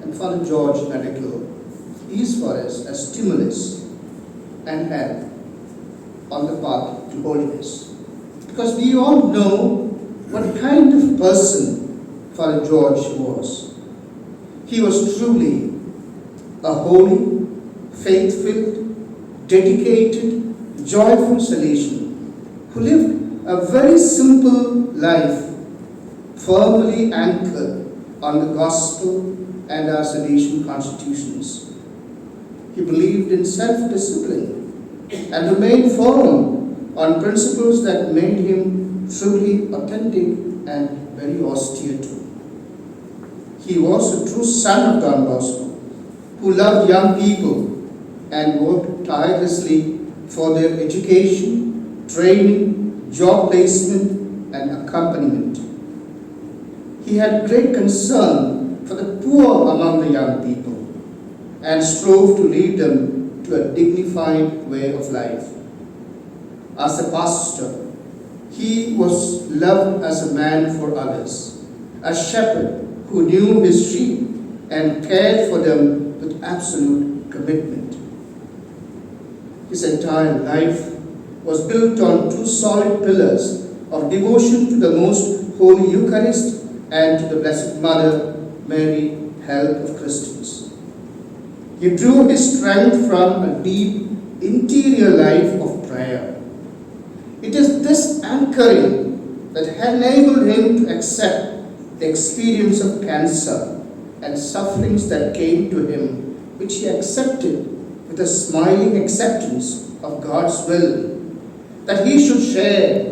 And Father George Nadekal is for us a stimulus and help on the path to holiness. Because we all know what kind of person Father George was. He was truly a holy, faith-filled, dedicated, joyful Salesian who lived a very simple life, firmly anchored on the gospel and our Salesian constitutions. He believed in self-discipline and remained firm on principles that made him truly authentic and very austere too. He was a true son of Don Bosco, who loved young people and worked tirelessly for their education, training, job placement, and accompaniment. He had great concern for the poor among the young people and strove to lead them to a dignified way of life. As a pastor, he was loved as a man for others, a shepherd who knew his sheep and cared for them with absolute commitment. His entire life was built on two solid pillars of devotion to the most holy Eucharist and to the Blessed Mother Mary, help of Christians. He drew his strength from a deep interior life of prayer. It is this anchoring that enabled him to accept the experience of cancer and sufferings that came to him, which he accepted with a smiling acceptance of God's will, that he should share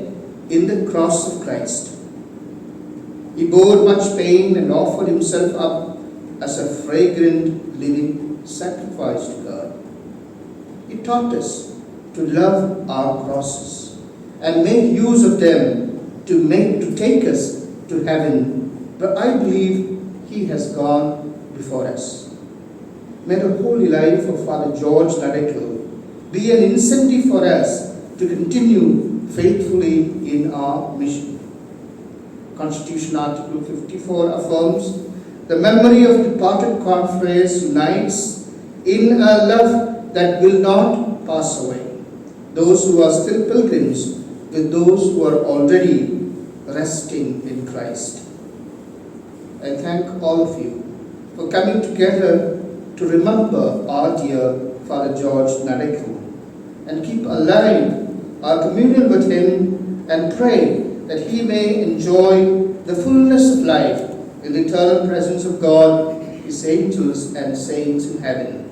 in the cross of Christ. He bore much pain and offered himself up as a fragrant living sacrifice to God. He taught us to love our crosses and make use of them to take us to heaven. But I believe he has gone before us. May the holy life of Father George Nadekal be an incentive for us to continue faithfully in our mission. Constitution Article 54 affirms the memory of departed confreres unites in a love that will not pass away those who are still pilgrims with those who are already resting in Christ. I thank all of you for coming together to remember our dear Father George Nadekal and keep alive our communion with him and pray that he may enjoy the fullness of life in the eternal presence of God, his angels and saints in heaven.